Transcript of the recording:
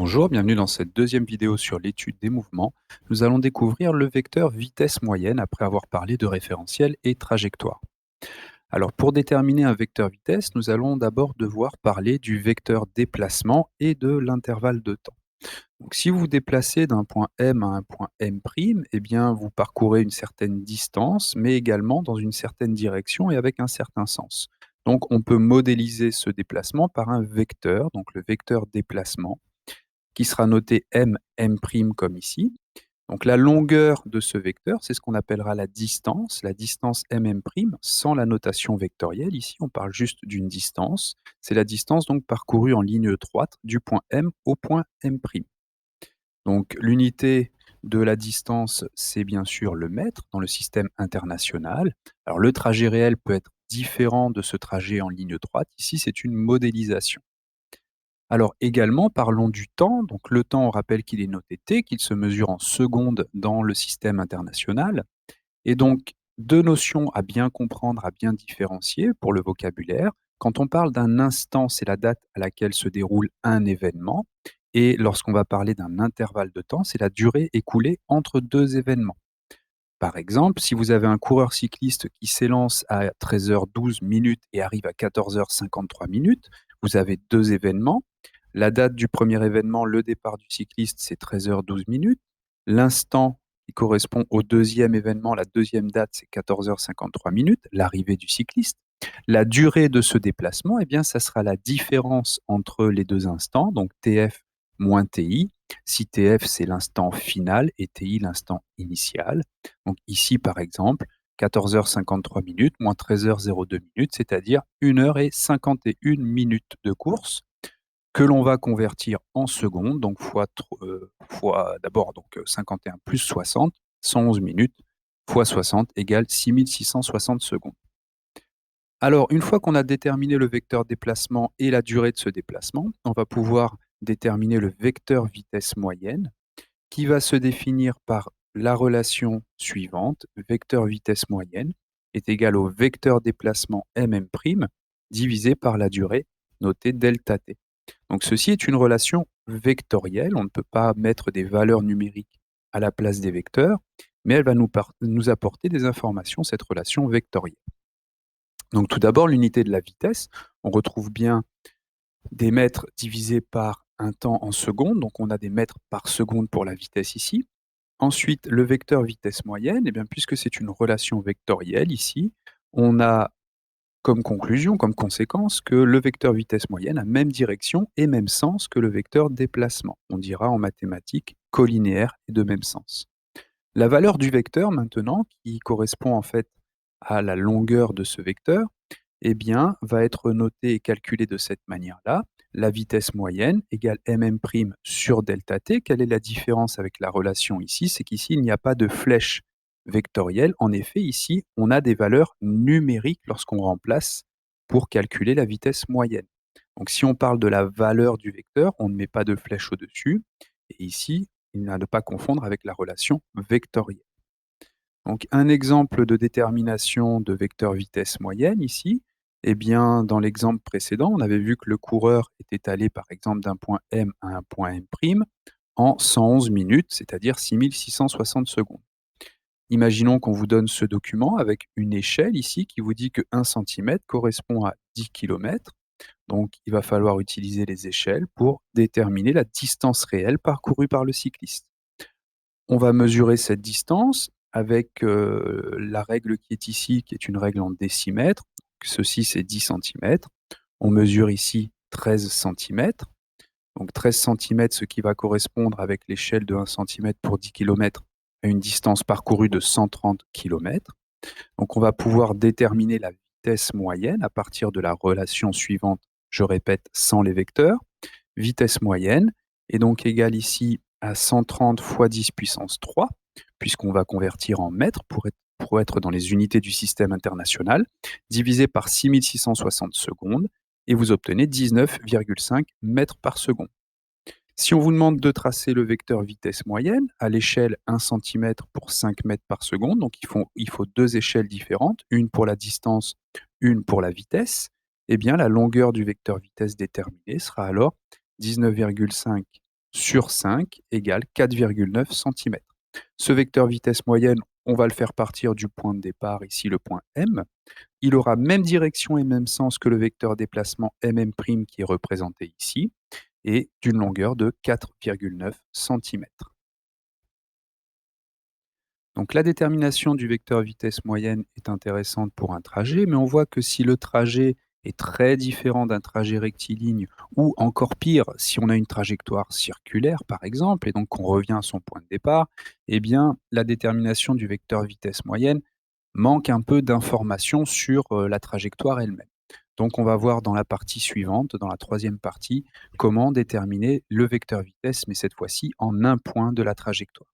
Bonjour, bienvenue dans cette deuxième vidéo sur l'étude des mouvements. Nous allons découvrir le vecteur vitesse moyenne après avoir parlé de référentiel et trajectoire. Alors pour déterminer un vecteur vitesse, nous allons d'abord devoir parler du vecteur déplacement et de l'intervalle de temps. Donc si vous vous déplacez d'un point M à un point M', eh bien vous parcourez une certaine distance, mais également dans une certaine direction et avec un certain sens. Donc on peut modéliser ce déplacement par un vecteur, donc le vecteur déplacement qui sera noté m, m' comme ici. Donc la longueur de ce vecteur, c'est ce qu'on appellera la distance mm', sans la notation vectorielle. Ici, on parle juste d'une distance. C'est la distance donc parcourue en ligne droite du point M au point M'. Donc l'unité de la distance, c'est bien sûr le mètre dans le système international. Alors le trajet réel peut être différent de ce trajet en ligne droite. Ici, c'est une modélisation. Alors également, parlons du temps. Donc le temps, on rappelle qu'il est noté t, qu'il se mesure en secondes dans le système international. Et donc, deux notions à bien comprendre, à bien différencier pour le vocabulaire. Quand on parle d'un instant, c'est la date à laquelle se déroule un événement. Et lorsqu'on va parler d'un intervalle de temps, c'est la durée écoulée entre deux événements. Par exemple, si vous avez un coureur cycliste qui s'élance à 13h12 et arrive à 14h53, vous avez deux événements. La date du premier événement, le départ du cycliste, c'est 13h12. L'instant qui correspond au deuxième événement, la deuxième date, c'est 14h53, l'arrivée du cycliste. La durée de ce déplacement, eh bien, ça sera la différence entre les deux instants, donc TF moins TI. Si TF, c'est l'instant final et TI, l'instant initial. Donc ici, par exemple, 14h53 moins 13h02, c'est-à-dire 1h51 de course que l'on va convertir en secondes, donc fois d'abord donc 51 plus 60, 111 fois 60 égale 6660 secondes. Alors, une fois qu'on a déterminé le vecteur déplacement et la durée de ce déplacement, on va pouvoir déterminer le vecteur vitesse moyenne qui va se définir par la relation suivante: vecteur vitesse moyenne est égal au vecteur déplacement mm' divisé par la durée notée delta t. Donc ceci est une relation vectorielle, on ne peut pas mettre des valeurs numériques à la place des vecteurs, mais elle va nous apporter des informations, cette relation vectorielle. Donc tout d'abord, l'unité de la vitesse, on retrouve bien des mètres divisés par un temps en secondes, donc on a des mètres par seconde pour la vitesse ici. Ensuite, le vecteur vitesse moyenne, eh bien, puisque c'est une relation vectorielle ici, on a comme conclusion, comme conséquence, que le vecteur vitesse moyenne a même direction et même sens que le vecteur déplacement. On dira en mathématiques collinéaire et de même sens. La valeur du vecteur maintenant, qui correspond en fait à la longueur de ce vecteur, eh bien, va être notée et calculée de cette manière-là. La vitesse moyenne égale mm' sur delta t. Quelle est la différence avec la relation ici? C'est qu'ici, il n'y a pas de flèche vectorielle. En effet, ici, on a des valeurs numériques lorsqu'on remplace pour calculer la vitesse moyenne. Donc, si on parle de la valeur du vecteur, on ne met pas de flèche au-dessus. Et ici, il n'a à ne pas confondre avec la relation vectorielle. Donc, un exemple de détermination de vecteur vitesse moyenne ici, eh bien, dans l'exemple précédent, on avait vu que le coureur était allé, par exemple, d'un point M à un point M' en 111 minutes, c'est-à-dire 6660 secondes. Imaginons qu'on vous donne ce document avec une échelle ici qui vous dit que 1 centimètre correspond à 10 kilomètres. Donc, il va falloir utiliser les échelles pour déterminer la distance réelle parcourue par le cycliste. On va mesurer cette distance avec la règle qui est ici, qui est une règle en décimètres. Ceci, c'est 10 centimètres. On mesure ici 13 centimètres. Donc 13 centimètres, ce qui va correspondre avec l'échelle de 1 centimètre pour 10 kilomètres à une distance parcourue de 130 kilomètres. Donc on va pouvoir déterminer la vitesse moyenne à partir de la relation suivante, je répète, sans les vecteurs. Vitesse moyenne est donc égale ici à 130 fois 10 puissance 3, puisqu'on va convertir en mètres pour être dans les unités du système international, divisé par 6660 secondes, et vous obtenez 19,5 mètres par seconde. Si on vous demande de tracer le vecteur vitesse moyenne à l'échelle 1 cm pour 5 mètres par seconde, donc il faut deux échelles différentes, une pour la distance, une pour la vitesse, eh bien la longueur du vecteur vitesse déterminée sera alors 19,5 sur 5 égale 4,9 centimètres. Ce vecteur vitesse moyenne, on va le faire partir du point de départ, ici le point M. Il aura même direction et même sens que le vecteur déplacement mm' qui est représenté ici, et d'une longueur de 4,9 centimètres. Donc la détermination du vecteur vitesse moyenne est intéressante pour un trajet, mais on voit que si le trajet est très différent d'un trajet rectiligne, ou encore pire, si on a une trajectoire circulaire par exemple, et donc qu'on revient à son point de départ, eh bien la détermination du vecteur vitesse moyenne manque un peu d'informations sur la trajectoire elle-même. Donc on va voir dans la partie suivante, dans la troisième partie, comment déterminer le vecteur vitesse, mais cette fois-ci en un point de la trajectoire.